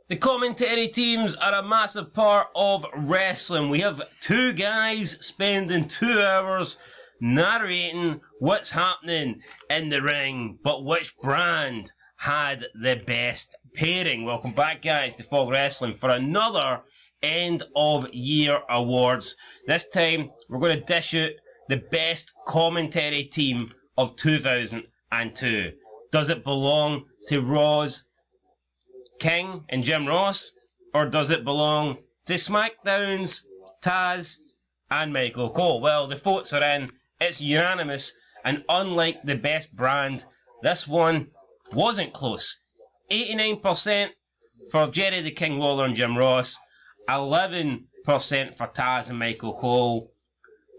The commentary teams are a massive part of wrestling. We have two guys spending 2 hours narrating what's happening in the ring, but which brand had the best pairing. Welcome back, guys, to Fog Wrestling for another end of year awards. This time we're going to dish out the best commentary team of 2002. Does it belong to Raw's King and Jim Ross, or does it belong to SmackDown's Taz and Michael Cole? Well, the votes are in, it's unanimous, and unlike the best brand, this one wasn't close. 89% for Jerry the King Lawler and Jim Ross, 11% for Taz and Michael Cole.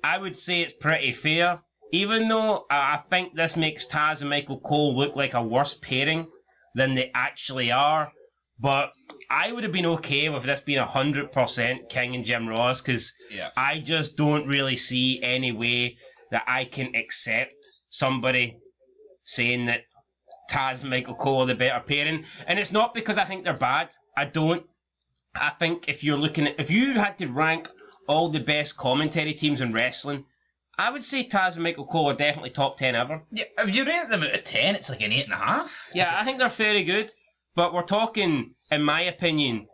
I would say it's pretty fair, even though I think this makes Taz and Michael Cole look like a worse pairing than they actually are. But I would have been okay with this being 100% King and Jim Ross, because I just don't really see any way that I can accept somebody saying that Taz and Michael Cole are the better pairing. And it's not because I think they're bad. I don't. I think if you're looking at, if you had to rank all the best commentary teams in wrestling, I would say Taz and Michael Cole are definitely top 10 ever. Yeah, if you rate them out of 10, it's like an 8.5. Yeah, I think they're very good. But we're talking, in my opinion,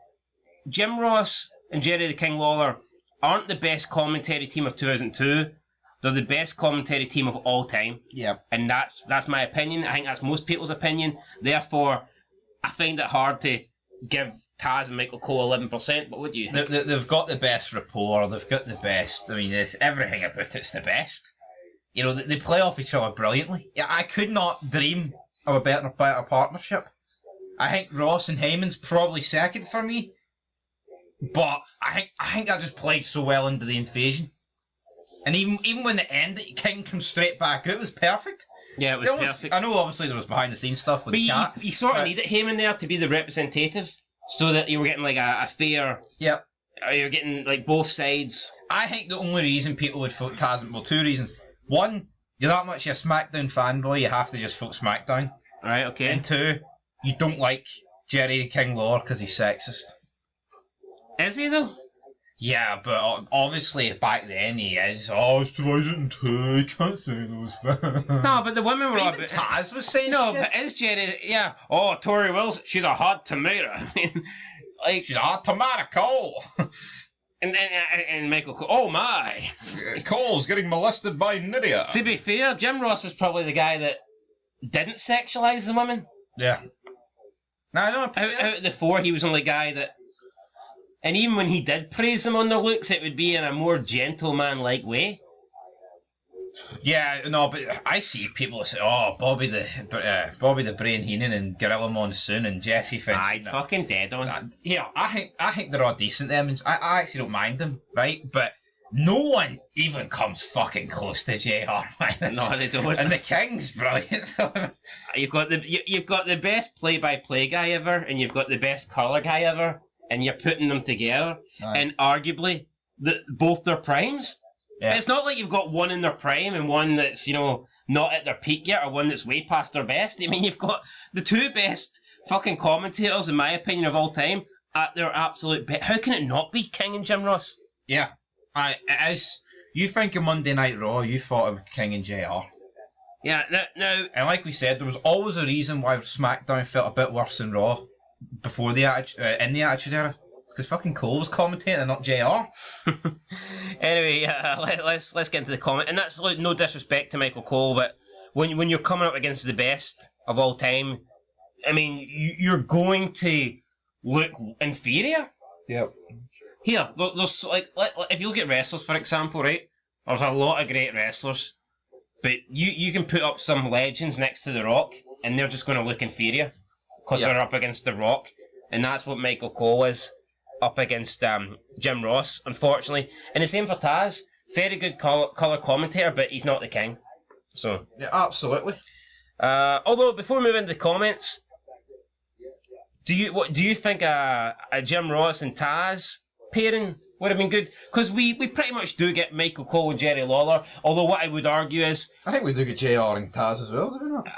Jim Ross and Jerry the King Lawler aren't the best commentary team of 2002. They're the best commentary team of all time. Yeah. And that's my opinion. I think that's most people's opinion. Therefore, I find it hard to give Taz and Michael Cole 11%, but would you? They've got the best rapport, they've got the best, I mean, everything about it's the best. You know, they play off each other brilliantly. Yeah, I could not dream of a better partnership. I think Ross and Heyman's probably second for me, but I think I just played so well into the invasion. And even when the end, King comes straight back out, it was perfect. Yeah, it was perfect. I know obviously there was behind the scenes stuff with the cat. You sort of needed Heyman there to be the representative, so that you were getting like a fair... Yep. You're getting like both sides. I think the only reason people would vote Taz, well, two reasons. One, you're that much a SmackDown fanboy, you have to just vote SmackDown. Alright, okay. And two, you don't like Jerry the King Lawler because he's sexist. Is he though? Yeah, but obviously back then he is. Oh, it's 2002, you can't say those things. No, but the women were all even Taz was saying no, shit. but is Jerry... Yeah. Oh, Tori Wilson, she's a hot tomato. I mean, like... She's a hot tomato, Cole. And Michael Cole... Oh, my. Cole's getting molested by Nydia. To be fair, Jim Ross was probably the guy that didn't sexualise the women. Yeah. No, out of the four, he was the only guy that... And even when he did praise them on their looks, it would be in a more gentleman-like way. Yeah, no, but I see people say, "Oh, Bobby the Brain Heenan and Gorilla Monsoon and Jesse Finch." It's fucking dead on. Yeah, I think they're all decent. Them, I actually don't mind them, right? But no one even comes fucking close to JR, man. No, they don't. And the King's brilliant. You've got the best play-by-play guy ever, and you've got the best colour guy ever, and you're putting them together, and arguably both their primes. Yeah. It's not like you've got one in their prime and one that's, you know, not at their peak yet, or one that's way past their best. I mean, you've got the two best fucking commentators, in my opinion, of all time at their absolute best. How can it not be King and Jim Ross? Yeah. It is. You think of Monday Night Raw, you thought of King and JR. Yeah, now... And like we said, there was always a reason why SmackDown felt a bit worse than Raw before the in the Attitude Era. Because fucking Cole was commentating and not JR. Anyway, let's get into the comment. And that's like, no disrespect to Michael Cole, but when you're coming up against the best of all time, I mean, you're going to look inferior. Yep. Here, there's like if you look at wrestlers, for example, right? There's a lot of great wrestlers, but you can put up some legends next to The Rock, and they're just going to look inferior because they're up against The Rock, and that's what Michael Cole is. Up against Jim Ross, unfortunately. And the same for Taz. Very good colour commentator, but he's not the King. So yeah, absolutely. Although, before we move into the comments, do you think a Jim Ross and Taz pairing would have been good? Because we pretty much do get Michael Cole and Jerry Lawler, although what I would argue is... I think we do get JR and Taz as well, do we not?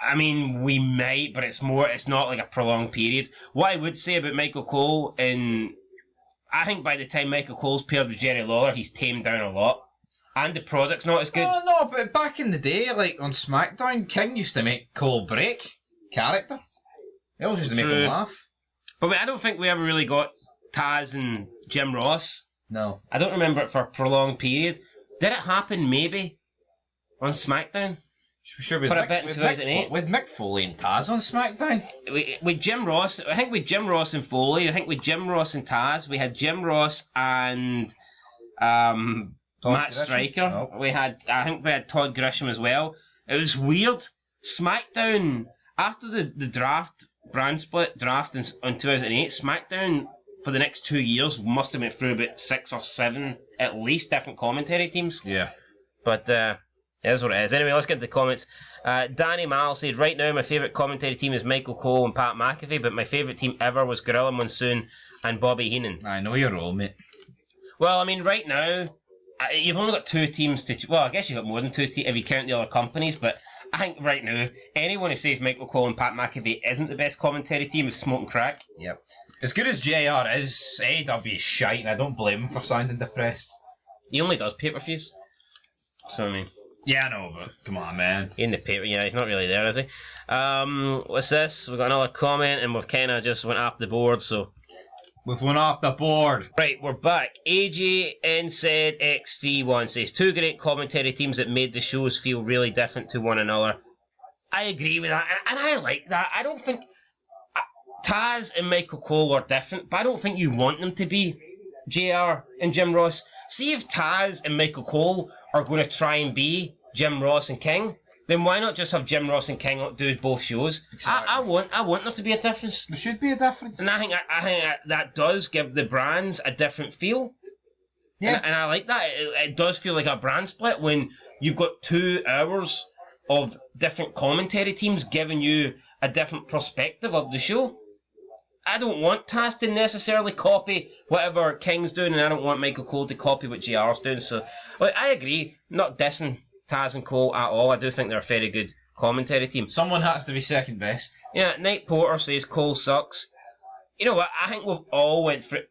I mean, we might, but it's not like a prolonged period. What I would say about Michael Cole, I think by the time Michael Cole's paired with Jerry Lawler, he's tamed down a lot. And the product's not as good. No, but back in the day, like on SmackDown, King used to make Cole break character. He always used to make him laugh. But I don't think we ever really got Taz and Jim Ross. No. I don't remember it for a prolonged period. Did it happen maybe on SmackDown? Sure, for a bit in 2008? With Mick Foley and Taz on SmackDown? With Jim Ross, I think with Jim Ross and Foley, I think with Jim Ross and Taz, we had Jim Ross and Matt Striker. Oh. I think we had Todd Grisham as well. It was weird. SmackDown, after the brand split draft in 2008, SmackDown for the next 2 years must have went through about 6 or 7 at least different commentary teams. Yeah. But it is what it is. Anyway, let's get into the comments. Danny Mal said, right now my favourite commentary team is Michael Cole and Pat McAfee, but my favourite team ever was Gorilla Monsoon and Bobby Heenan. I know your role, mate. Well, I mean, right now, you've only got 2 teams to... Well, I guess you've got more than 2 teams if you count the other companies, but I think right now, anyone who says Michael Cole and Pat McAfee isn't the best commentary team is smoking crack. Yep. As good as JR is, AEW is shite, and I don't blame him for sounding depressed. He only does pay-per-views. So, I mean... Yeah, I know, but come on, man. In the paper, yeah, he's not really there, is he? What's this? We've got another comment, and we've kind of just went off the board, so... We've went off the board. Right, we're back. AJN said XV1 says, 2 great commentary teams that made the shows feel really different to one another. I agree with that, and I like that. I don't think... Taz and Michael Cole are different, but I don't think you want them to be JR and Jim Ross. See if Taz and Michael Cole are going to try and be Jim Ross and King, then why not just have Jim Ross and King do both shows? Exactly. I want there to be a difference. There should be a difference. And I think that does give the brands a different feel. Yeah. And I like that. It does feel like a brand split when you've got 2 hours of different commentary teams giving you a different perspective of the show. I don't want Taz to necessarily copy whatever King's doing, and I don't want Michael Cole to copy what JR's doing. So, like, I agree, not dissing Taz and Cole at all. I do think they're a very good commentary team. Someone has to be second best. Yeah, Night Porter says Cole sucks. You know what? I think we've all went through...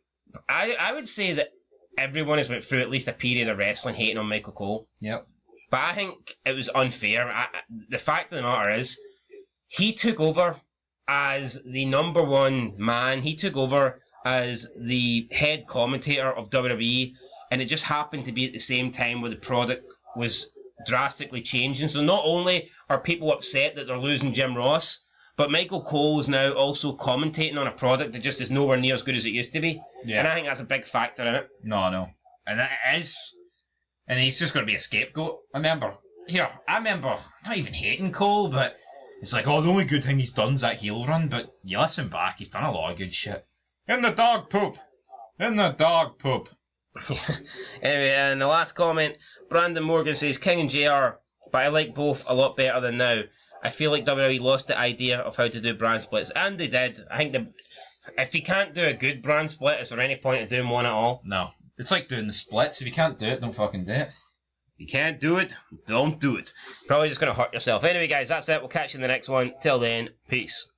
I would say that everyone has went through at least a period of wrestling hating on Michael Cole. Yep. But I think it was unfair. The fact of the matter is, he took over as the number 1 man. He took over as the head commentator of WWE, and it just happened to be at the same time where the product was drastically changing. So not only are people upset that they're losing Jim Ross, but Michael Cole is now also commentating on a product that just is nowhere near as good as it used to be. Yeah. And I think that's a big factor in it. No. And that is... And he's just going to be a scapegoat. I remember not even hating Cole, but it's like, oh, the only good thing he's done is that heel run, but you listen back, he's done a lot of good shit. In the dog poop. Anyway, and the last comment, Brandon Morgan says, King and JR, but I like both a lot better than now. I feel like WWE lost the idea of how to do brand splits, and they did. I think if you can't do a good brand split, is there any point in doing one at all? No. It's like doing the splits. If you can't do it, don't fucking do it. If you can't do it, don't do it. Probably just going to hurt yourself. Anyway, guys, that's it. We'll catch you in the next one. Till then, peace.